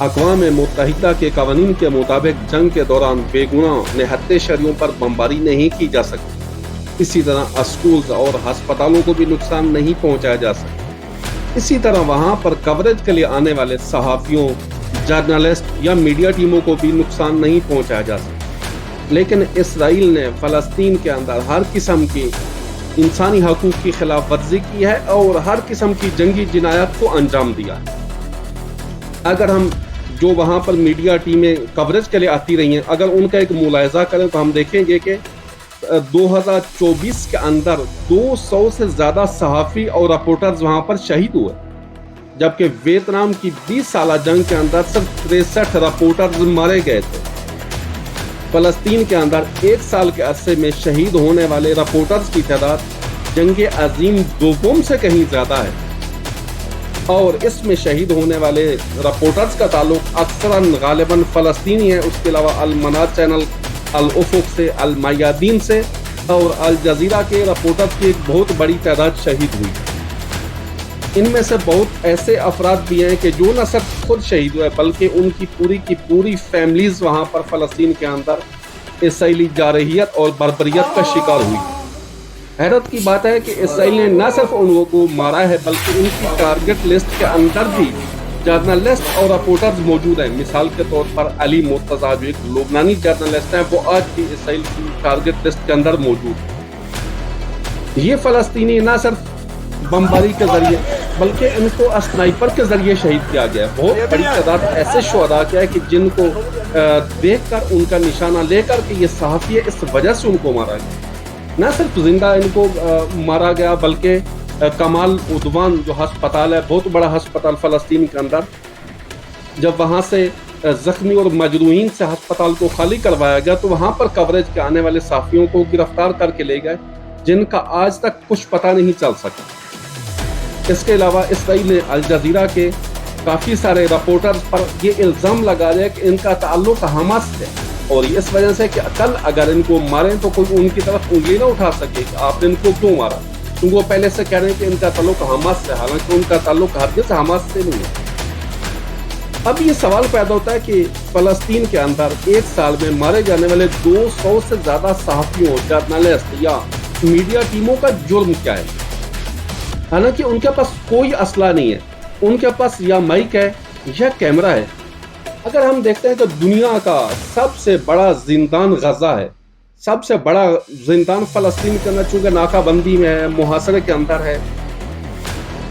اقوام متحدہ کے قوانین کے مطابق جنگ کے دوران بے گناہ نہتے شہریوں پر بمباری نہیں کی جا سکتی۔ اسی طرح اسکولز اور ہسپتالوں کو بھی نقصان نہیں پہنچایا جا سکتا۔ اسی طرح وہاں پر کوریج کے لیے آنے والے صحافیوں، جرنلسٹ یا میڈیا ٹیموں کو بھی نقصان نہیں پہنچایا جا سکتا۔ لیکن اسرائیل نے فلسطین کے اندر ہر قسم کی انسانی حقوق کی خلاف ورزی کی ہے اور ہر قسم کی جنگی جنایات کو انجام دیا ہے۔ اگر ہم جو وہاں پر میڈیا ٹیمیں کوریج کے لیے آتی رہی ہیں، اگر ان کا ایک ملاحظہ کریں تو ہم دیکھیں گے کہ 2024 کے اندر 200 سے زیادہ صحافی اور رپورٹرز وہاں پر شہید ہوئے، جبکہ ویتنام کی 20 سالہ جنگ کے اندر صرف 63 رپورٹرز مارے گئے تھے۔ فلسطین کے اندر ایک سال کے عرصے میں شہید ہونے والے رپورٹرز کی تعداد جنگ عظیم دوم سے کہیں زیادہ ہے، اور اس میں شہید ہونے والے رپورٹرز کا تعلق اکثراً غالباً فلسطینی ہے۔ اس کے علاوہ المنار چینل، الافق سے، المیادین سے اور الجزیرہ کے رپورٹرز کی ایک بہت بڑی تعداد شہید ہوئی۔ ان میں سے بہت ایسے افراد بھی ہیں کہ جو نہ صرف خود شہید ہوئے بلکہ ان کی پوری فیملیز وہاں پر فلسطین کے اندر اسرائیلی جارحیت اور بربریت کا شکار ہوئی۔ حیرت کی بات ہے کہ اسرائیل نے نہ صرف ان لوگوں کو مارا ہے بلکہ ان کی ٹارگٹ لسٹ کے اندر بھی جرنلسٹ اور رپورٹرز موجود ہیں۔ مثال کے طور پر علی مرتضیٰ جو ایک لبنانی جرنلسٹ ہیں، وہ آج بھی اسرائیل کی ٹارگٹ لسٹ کے اندر موجود ہیں۔ یہ فلسطینی نہ صرف بمباری کے ذریعے بلکہ ان کو اسنائپر کے ذریعے شہید کیا گیا ہے۔ بہت بڑی تعداد ایسے شہداء کیا ہے کہ جن کو دیکھ کر ان کا نشانہ لے کر کہ یہ صحافی ہے، اس وجہ سے ان کو مارا گیا۔ نہ صرف زندہ ان کو مارا گیا بلکہ کمال عدوان جو ہسپتال ہے، بہت بڑا ہسپتال فلسطین کے اندر، جب وہاں سے زخمی اور مجروحین سے ہسپتال کو خالی کروایا گیا تو وہاں پر کوریج کے آنے والے صحافیوں کو گرفتار کر کے لے گئے جن کا آج تک کچھ پتہ نہیں چل سکا۔ اس کے علاوہ اسرائیل نے الجزیرہ کے کافی سارے رپورٹرز پر یہ الزام لگا دیا کہ ان کا تعلق حماس سے، اور اس وجہ سے کہ کل اگر ان کو ماریں تو کوئی ان کی طرف انگلی نہ اٹھا سکے کہ آپ نے ان کو کیوں مارا، کیونکہ وہ پہلے سے کہہ رہے ہیں کہ ان کا تعلق حماس سے، حالانکہ ان کا تعلق ہرگز حماس سے نہیں ہے۔ اب یہ سوال پیدا ہوتا ہے کہ فلسطین کے اندر ایک سال میں مارے جانے والے 200 سے زیادہ صحافیوں، جرنلسٹ یا میڈیا ٹیموں کا جرم کیا ہے؟ حالانکہ ان کے پاس کوئی اسلحہ نہیں ہے، ان کے پاس یا مائک ہے یا کیمرہ ہے۔ اگر ہم دیکھتے ہیں تو دنیا کا سب سے بڑا زندان غزہ ہے، سب سے بڑا زندان فلسطین کے اندر چونکہ ناکہ بندی میں ہے، محاصرے کے اندر ہے۔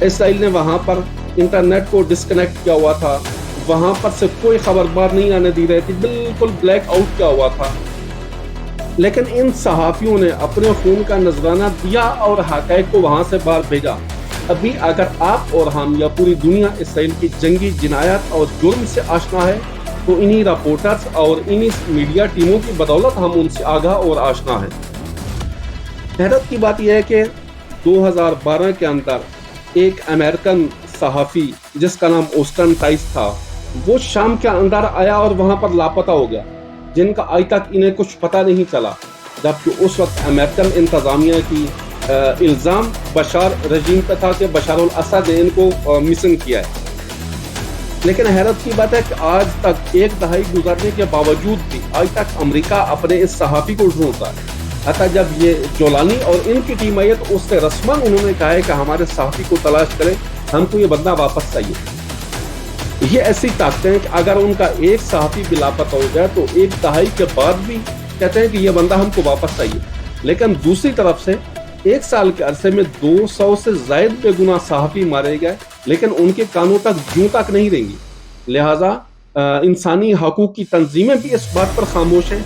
اسرائیل نے وہاں پر انٹرنیٹ کو ڈسکنیکٹ کیا ہوا تھا، وہاں پر سے کوئی خبربار نہیں آنے دی رہی تھی، بالکل بلیک آؤٹ کیا ہوا تھا۔ لیکن ان صحافیوں نے اپنے خون کا نذرانہ دیا اور حقائق کو وہاں سے باہر بھیجا۔ ابھی اگر آپ اور ہم یا پوری دنیا اسرائیل کی جنگی جنایات اور جرم سے آشنا ہے تو انہی رپورٹرز اور انہی میڈیا ٹیموں کی بدولت ہم ان سے آگاہ اور آشنا ہیں۔ حیرت کی بات یہ ہے کہ 2012 کے اندر ایک امریکن صحافی جس کا نام اوسٹن ٹائس تھا، وہ شام کے اندر آیا اور وہاں پر لاپتہ ہو گیا، جن کا آج تک انہیں کچھ پتہ نہیں چلا، جبکہ اس وقت امریکن انتظامیہ کی الزام بشار رجیم پہ تھا کہ بشار الاسد نے ان کو مسنگ کیا ہے۔ لیکن حیرت کی بات ہے کہ آج تک ایک دہائی گزرنے کے باوجود بھی آج تک امریکہ اپنے اس صحافی کو ڈھونڈتا ہے۔ حتیٰ جب یہ جولانی اور ان کی ٹیم آئی تو اس سے رسماً انہوں نے کہا ہے کہ ہمارے صحافی کو تلاش کریں، ہم کو یہ بندہ واپس چاہیے۔ یہ ایسی طاقتیں ہیں کہ اگر ان کا ایک صحافی بھی لاپتہ ہو جائے تو ایک دہائی کے بعد بھی کہتے ہیں کہ یہ بندہ ہم کو واپس چاہیے۔ لیکن دوسری طرف سے ایک سال کے عرصے میں 200 سے زائد بے گناہ صحافی مارے گئے، لیکن ان کے کانوں تک جوں تک نہیں رہیں گی۔ لہٰذا انسانی حقوق کی تنظیمیں بھی اس بات پر خاموش ہیں